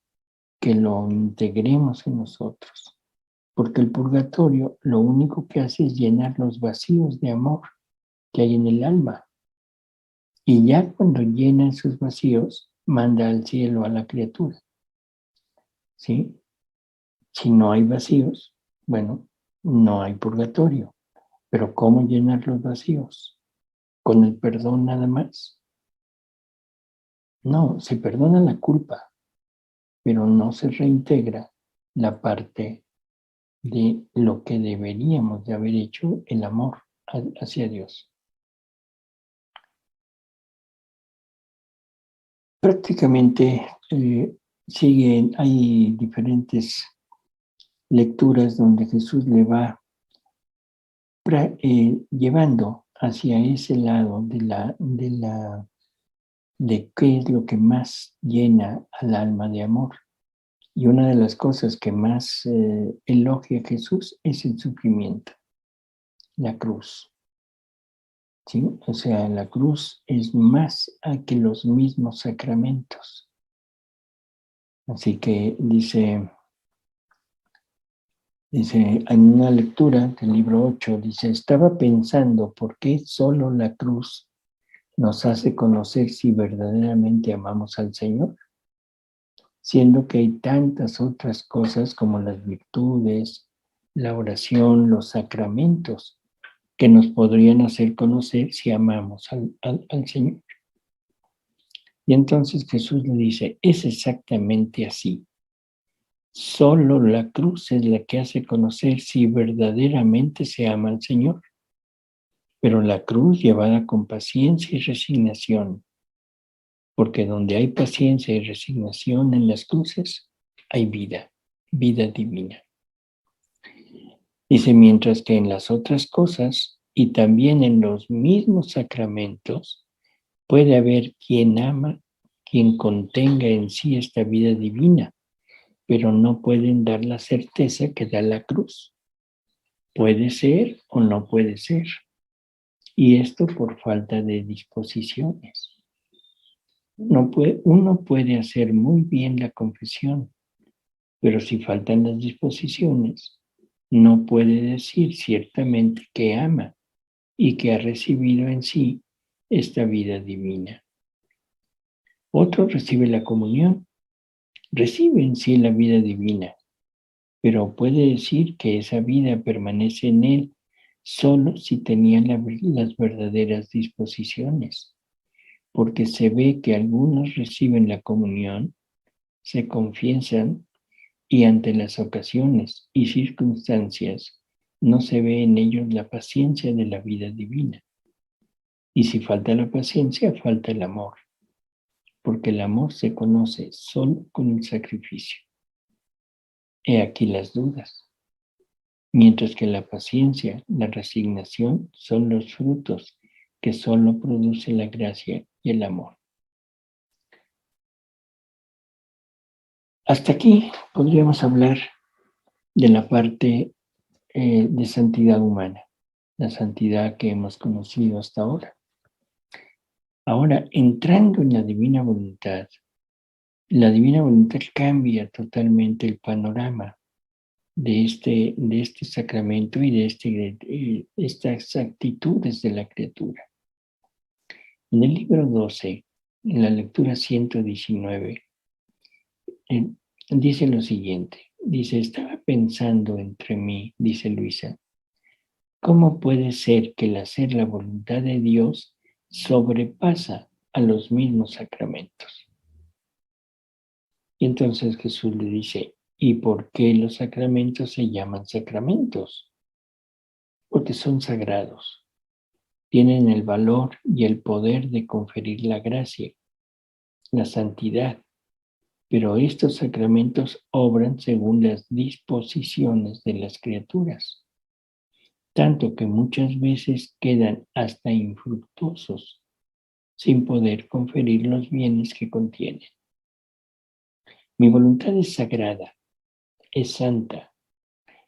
que lo integremos en nosotros, porque el purgatorio lo único que hace es llenar los vacíos de amor que hay en el alma. Y ya cuando llena esos vacíos, manda al cielo a la criatura. ¿Sí? Si no hay vacíos, bueno, no hay purgatorio. Pero ¿cómo llenar los vacíos? ¿Con el perdón nada más? No, se perdona la culpa, pero no se reintegra la parte de lo que deberíamos de haber hecho, el amor hacia Dios. Prácticamente hay diferentes lecturas donde Jesús le va llevando hacia ese lado de qué es lo que más llena al alma de amor. Y una de las cosas que más elogia a Jesús es el sufrimiento, la cruz. ¿Sí? O sea, la cruz es más que los mismos sacramentos. Así que dice en una lectura del libro 8, dice, estaba pensando por qué solo la cruz nos hace conocer si verdaderamente amamos al Señor, siendo que hay tantas otras cosas como las virtudes, la oración, los sacramentos, que nos podrían hacer conocer si amamos al Señor. Y entonces Jesús le dice, es exactamente así. Solo la cruz es la que hace conocer si verdaderamente se ama al Señor. Pero la cruz llevada con paciencia y resignación, porque donde hay paciencia y resignación en las cruces, hay vida, vida divina. Dice, mientras que en las otras cosas y también en los mismos sacramentos, puede haber quien ama, quien contenga en sí esta vida divina, pero no pueden dar la certeza que da la cruz. Puede ser o no puede ser. Y esto por falta de disposiciones. Uno puede hacer muy bien la confesión, pero si faltan las disposiciones, no puede decir ciertamente que ama y que ha recibido en sí esta vida divina. Otro recibe la comunión, recibe en sí la vida divina, pero puede decir que esa vida permanece en él solo si tenía las verdaderas disposiciones, porque se ve que algunos reciben la comunión, se confiesan y ante las ocasiones y circunstancias no se ve en ellos la paciencia de la vida divina. Y si falta la paciencia, falta el amor, porque el amor se conoce solo con el sacrificio. He aquí las dudas. Mientras que la paciencia, la resignación son los frutos que solo produce la gracia y el amor. Hasta aquí podríamos hablar de la parte de santidad humana, la santidad que hemos conocido hasta ahora. Ahora, entrando en la divina voluntad cambia totalmente el panorama de este sacramento y de estas actitudes de la criatura. En el libro 12, en la lectura 119, eh, dice lo siguiente, dice, estaba pensando entre mí, dice Luisa, ¿cómo puede ser que el hacer la voluntad de Dios sobrepasa a los mismos sacramentos? Y entonces Jesús le dice, ¿y por qué los sacramentos se llaman sacramentos? Porque son sagrados, tienen el valor y el poder de conferir la gracia, la santidad, pero estos sacramentos obran según las disposiciones de las criaturas, tanto que muchas veces quedan hasta infructuosos, sin poder conferir los bienes que contienen. Mi voluntad es sagrada, es santa,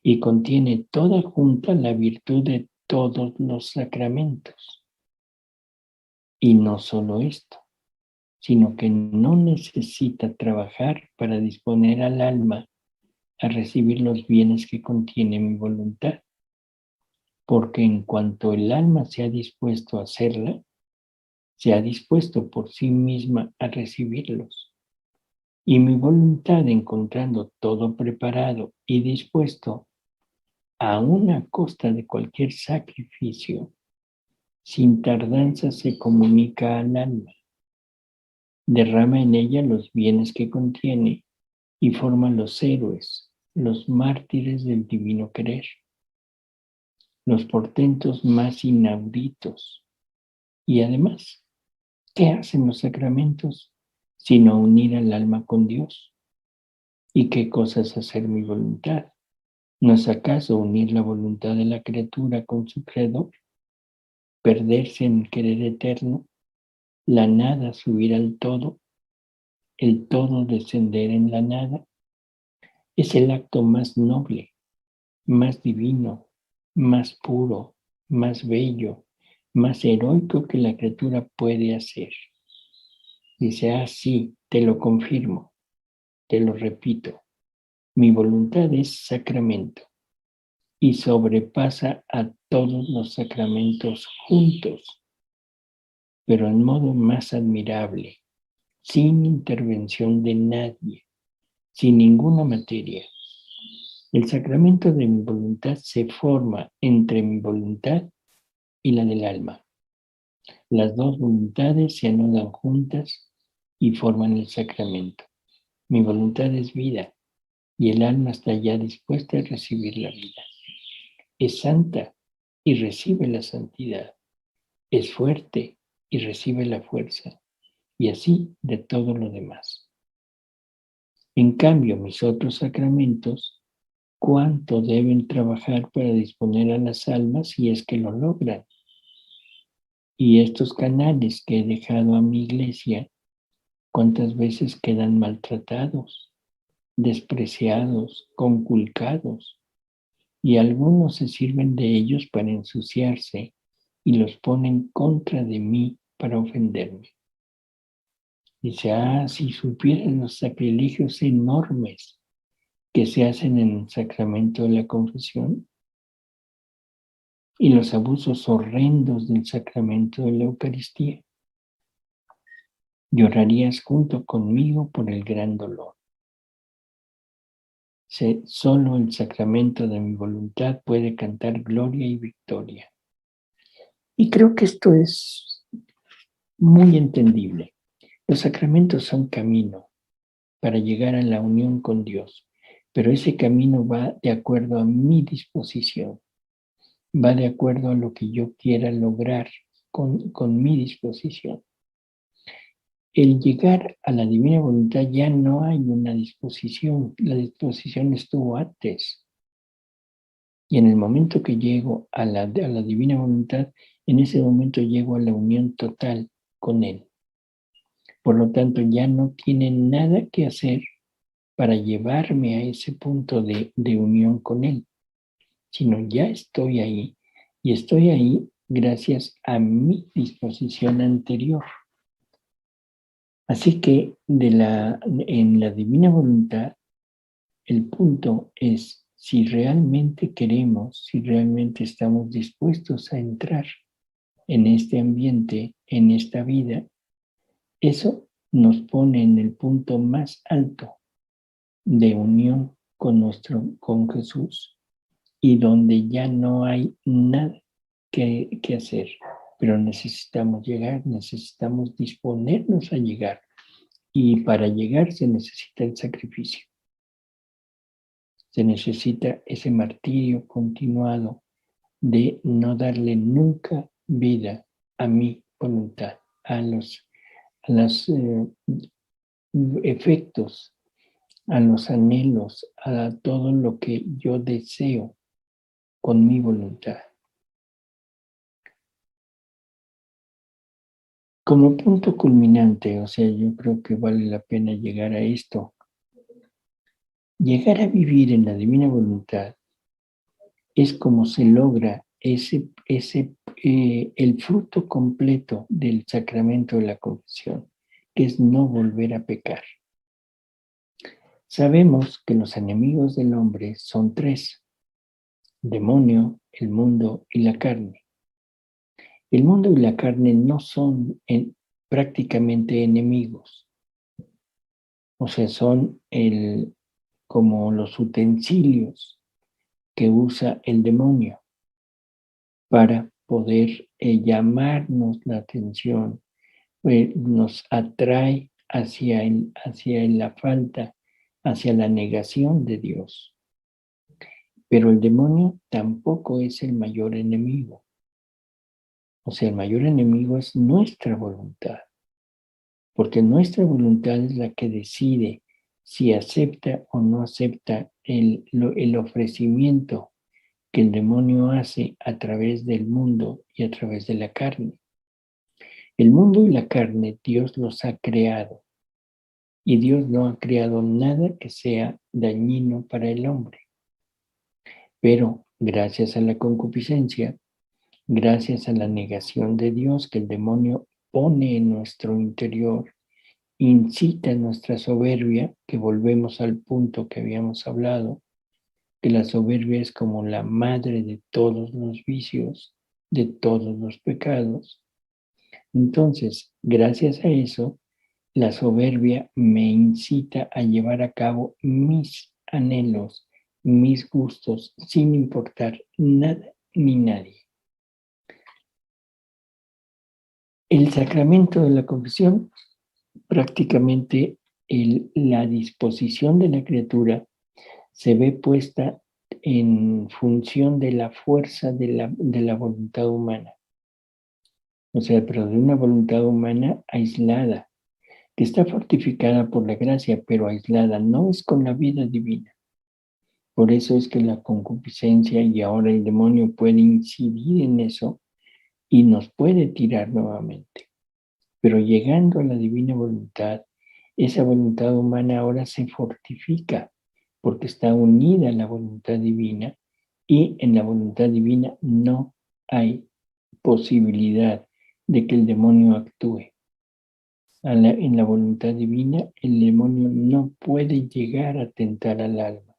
y contiene toda junta la virtud de todos los sacramentos. Y no solo esto, sino que no necesita trabajar para disponer al alma a recibir los bienes que contiene mi voluntad, porque en cuanto el alma se ha dispuesto a hacerla, se ha dispuesto por sí misma a recibirlos. Y mi voluntad, encontrando todo preparado y dispuesto, aún a costa de cualquier sacrificio, sin tardanza se comunica al alma, derrama en ella los bienes que contiene y forma los héroes, los mártires del divino querer, los portentos más inauditos. Y además, ¿qué hacen los sacramentos sino unir al alma con Dios? ¿Y qué cosa es hacer mi voluntad? ¿No es acaso unir la voluntad de la criatura con su creador? ¿Perderse en el querer eterno? ¿La nada subir al todo? ¿El todo descender en la nada? Es el acto más noble, más divino, más puro, más bello, más heroico que la criatura puede hacer. Dice, sí, te lo confirmo, te lo repito. Mi voluntad es sacramento y sobrepasa a todos los sacramentos juntos, pero en modo más admirable, sin intervención de nadie, sin ninguna materia. El sacramento de mi voluntad se forma entre mi voluntad y la del alma. Las dos voluntades se anudan juntas y forman el sacramento. Mi voluntad es vida y el alma está ya dispuesta a recibir la vida. Es santa y recibe la santidad. Es fuerte y recibe la fuerza. Y así de todo lo demás. En cambio, mis otros sacramentos, ¿cuánto deben trabajar para disponer a las almas si es que lo logran? Y estos canales que he dejado a mi iglesia, ¿cuántas veces quedan maltratados, despreciados, conculcados? Y algunos se sirven de ellos para ensuciarse y los ponen contra de mí para ofenderme. Dice, si supieran los sacrilegios enormes que se hacen en el sacramento de la confesión y los abusos horrendos del sacramento de la Eucaristía, llorarías junto conmigo por el gran dolor. Solo el sacramento de mi voluntad puede cantar gloria y victoria. Y creo que esto es muy entendible. Los sacramentos son camino para llegar a la unión con Dios, pero ese camino va de acuerdo a mi disposición, va de acuerdo a lo que yo quiera lograr con mi disposición. El llegar a la divina voluntad ya no hay una disposición, la disposición estuvo antes. Y en el momento que llego a la divina voluntad, en ese momento llego a la unión total con Él. Por lo tanto, ya no tiene nada que hacer para llevarme a ese punto de unión con Él, sino ya estoy ahí y estoy ahí gracias a mi disposición anterior. Así que en la divina voluntad, el punto es si realmente queremos, si realmente estamos dispuestos a entrar en este ambiente, en esta vida, eso nos pone en el punto más alto de unión con Jesús y donde ya no hay nada que hacer, pero necesitamos llegar, necesitamos disponernos a llegar y para llegar se necesita el sacrificio, se necesita ese martirio continuado de no darle nunca vida a mi voluntad, a los efectos, a los anhelos, a todo lo que yo deseo con mi voluntad. Como punto culminante, o sea, yo creo que vale la pena llegar a esto. Llegar a vivir en la divina voluntad es como se logra el fruto completo del sacramento de la confesión, que es no volver a pecar. Sabemos que los enemigos del hombre son tres: demonio, el mundo y la carne. El mundo y la carne no son prácticamente enemigos, o sea, son como los utensilios que usa el demonio para poder llamarnos la atención, nos atrae hacia la falta, hacia la negación de Dios. Pero el demonio tampoco es el mayor enemigo. O sea, el mayor enemigo es nuestra voluntad, porque nuestra voluntad es la que decide si acepta o no acepta el ofrecimiento que el demonio hace a través del mundo y a través de la carne. El mundo y la carne Dios los ha creado y Dios no ha creado nada que sea dañino para el hombre. Pero gracias a la concupiscencia, gracias a la negación de Dios que el demonio pone en nuestro interior, incita nuestra soberbia, que volvemos al punto que habíamos hablado, que la soberbia es como la madre de todos los vicios, de todos los pecados. Entonces, gracias a eso, la soberbia me incita a llevar a cabo mis anhelos, mis gustos, sin importar nada ni nadie. El sacramento de la confesión, prácticamente la disposición de la criatura se ve puesta en función de la fuerza de la voluntad humana. O sea, pero de una voluntad humana aislada, que está fortificada por la gracia, pero aislada, no es con la vida divina. Por eso es que la concupiscencia y ahora el demonio puede incidir en eso y nos puede tirar nuevamente. Pero llegando a la divina voluntad, esa voluntad humana ahora se fortifica porque está unida a la voluntad divina y en la voluntad divina no hay posibilidad de que el demonio actúe. En la voluntad divina, el demonio no puede llegar a tentar al alma.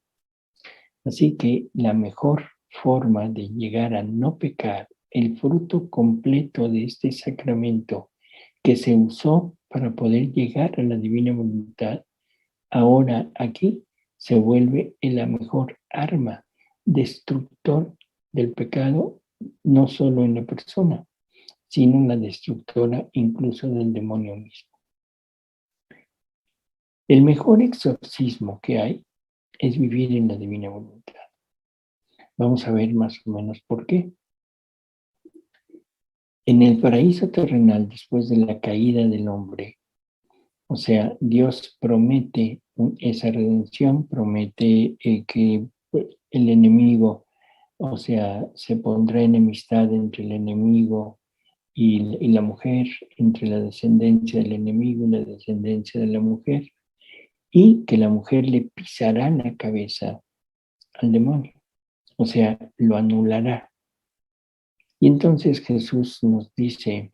Así que la mejor forma de llegar a no pecar, el fruto completo de este sacramento que se usó para poder llegar a la divina voluntad, ahora aquí se vuelve la mejor arma destructor del pecado, no solo en la persona, sino la destructora incluso del demonio mismo. El mejor exorcismo que hay es vivir en la divina voluntad. Vamos a ver más o menos por qué. En el paraíso terrenal, después de la caída del hombre, o sea, Dios promete esa redención, promete que el enemigo, o sea, se pondrá enemistad entre el enemigo y la mujer, entre la descendencia del enemigo y la descendencia de la mujer, y que la mujer le pisará la cabeza al demonio, o sea, lo anulará. Y entonces Jesús nos dice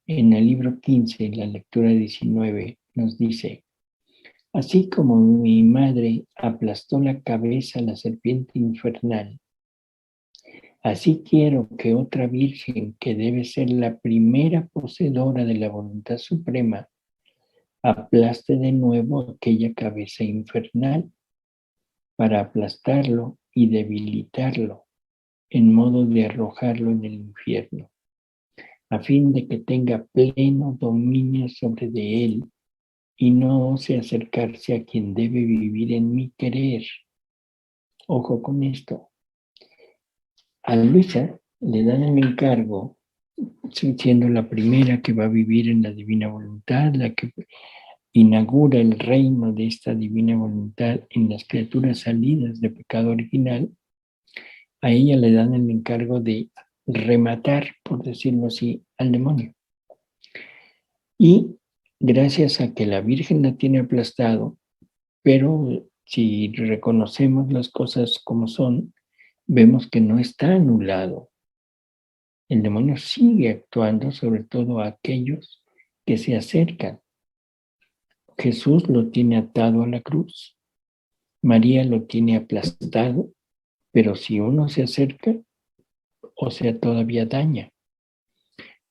en el libro 15, la lectura 19, nos dice: así como mi madre aplastó la cabeza a la serpiente infernal, así quiero que otra virgen, que debe ser la primera poseedora de la voluntad suprema, aplaste de nuevo aquella cabeza infernal para aplastarlo y debilitarlo, en modo de arrojarlo en el infierno, a fin de que tenga pleno dominio sobre de él y no ose acercarse a quien debe vivir en mi querer. Ojo con esto. A Luisa le dan el encargo, siendo la primera que va a vivir en la divina voluntad, la que inaugura el reino de esta divina voluntad en las criaturas salidas de pecado original. A ella le dan el encargo de rematar, por decirlo así, al demonio. Y gracias a que la Virgen la tiene aplastado, pero si reconocemos las cosas como son, vemos que no está anulado. El demonio sigue actuando, sobre todo a aquellos que se acercan. Jesús lo tiene atado a la cruz, María lo tiene aplastado, pero si uno se acerca, o sea, todavía daña.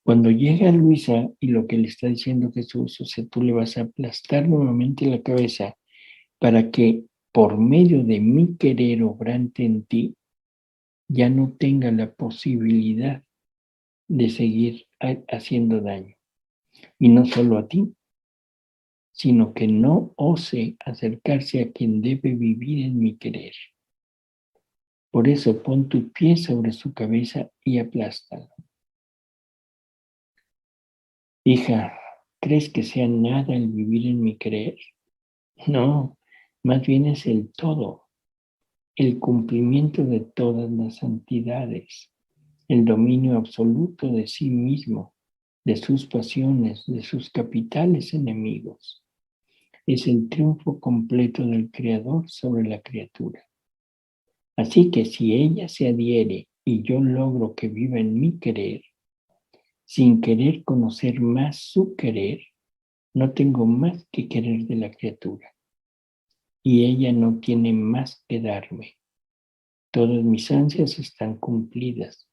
Cuando llega Luisa y lo que le está diciendo Jesús, o sea, tú le vas a aplastar nuevamente la cabeza para que por medio de mi querer obrante en ti, ya no tenga la posibilidad de seguir haciendo daño. Y no solo a ti, sino que no ose acercarse a quien debe vivir en mi querer. Por eso pon tu pie sobre su cabeza y aplástalo. Hija, ¿crees que sea nada el vivir en mi querer? No, más bien es el todo, el cumplimiento de todas las santidades, el dominio absoluto de sí mismo, de sus pasiones, de sus capitales enemigos. Es el triunfo completo del Creador sobre la criatura. Así que si ella se adhiere y yo logro que viva en mi querer, sin querer conocer más su querer, no tengo más que querer de la criatura. Y ella no tiene más que darme. Todas mis ansias están cumplidas,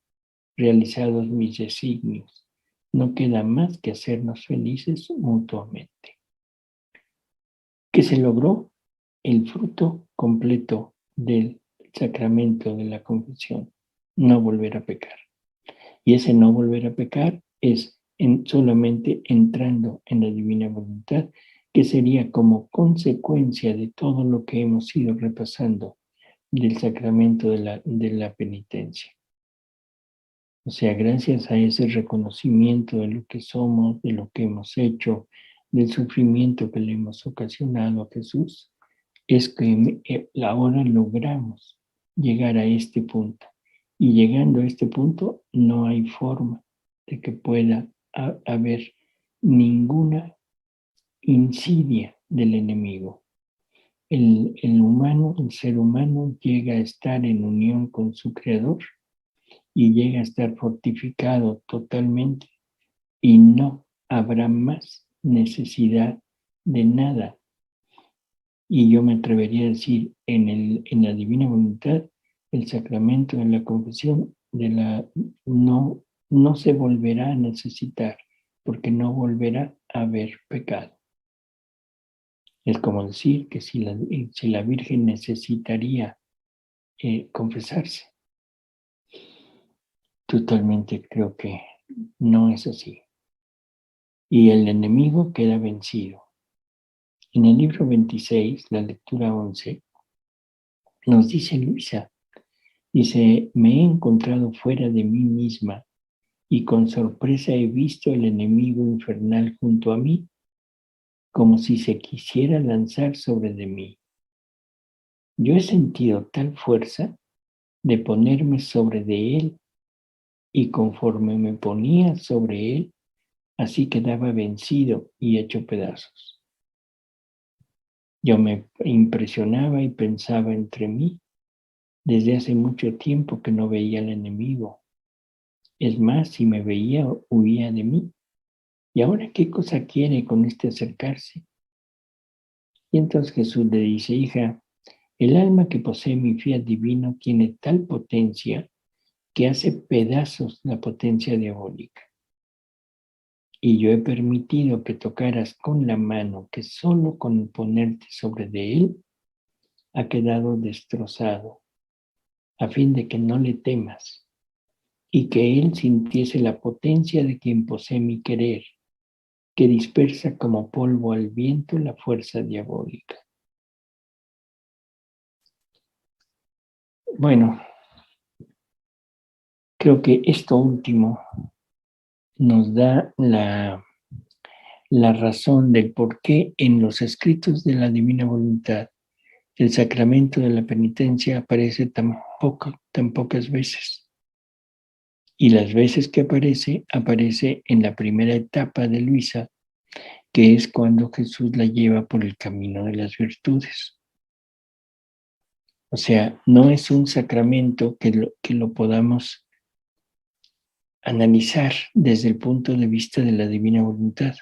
realizados mis designios. No queda más que hacernos felices mutuamente. ¿Qué se logró? El fruto completo del sacramento de la confesión, no volver a pecar. Y ese no volver a pecar es solamente entrando en la divina voluntad, que sería como consecuencia de todo lo que hemos ido repasando del sacramento de la penitencia. O sea, gracias a ese reconocimiento de lo que somos, de lo que hemos hecho, del sufrimiento que le hemos ocasionado a Jesús, es que ahora logramos llegar a este punto. Y llegando a este punto, no hay forma de que pueda haber ninguna insidia del enemigo. El humano, el ser humano, llega a estar en unión con su Creador y llega a estar fortificado totalmente y no habrá más necesidad de nada. Y yo me atrevería a decir, en la divina voluntad, el sacramento de la confesión no se volverá a necesitar, porque no volverá a haber pecado. Es como decir que si la Virgen necesitaría confesarse, totalmente creo que no es así. Y el enemigo queda vencido. En el libro 26, la lectura 11, nos dice Luisa, dice, me he encontrado fuera de mí misma y con sorpresa he visto el enemigo infernal junto a mí, como si se quisiera lanzar sobre de mí. Yo he sentido tal fuerza de ponerme sobre de él y conforme me ponía sobre él, así quedaba vencido y hecho pedazos. Yo me impresionaba y pensaba entre mí, desde hace mucho tiempo que no veía al enemigo. Es más, si me veía, huía de mí. ¿Y ahora qué cosa quiere con este acercarse? Y entonces Jesús le dice, hija, el alma que posee mi fiat divino tiene tal potencia que hace pedazos la potencia diabólica. Y yo he permitido que tocaras con la mano, que solo con ponerte sobre de él, ha quedado destrozado, a fin de que no le temas, y que él sintiese la potencia de quien posee mi querer, que dispersa como polvo al viento la fuerza diabólica. Bueno, creo que esto último nos da la razón del por qué en los escritos de la Divina Voluntad el sacramento de la penitencia aparece tan pocas veces. Y las veces que aparece en la primera etapa de Luisa, que es cuando Jesús la lleva por el camino de las virtudes. O sea, no es un sacramento que lo podamos analizar desde el punto de vista de la divina voluntad,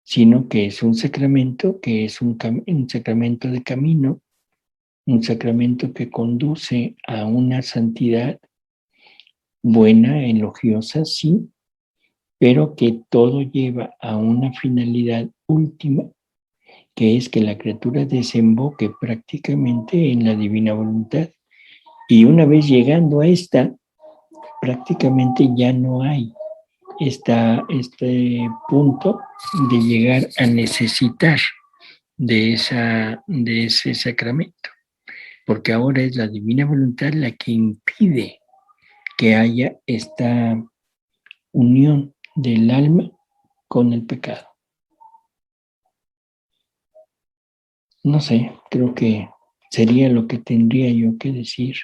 sino que es un sacramento que es un sacramento de camino, un sacramento que conduce a una santidad buena, elogiosa, sí, pero que todo lleva a una finalidad última, que es que la criatura desemboque prácticamente en la divina voluntad. Y una vez llegando a esta, prácticamente ya no hay este punto de llegar a necesitar de ese sacramento, porque ahora es la divina voluntad la que impide que haya esta unión del alma con el pecado. No sé, creo que sería lo que tendría yo que decir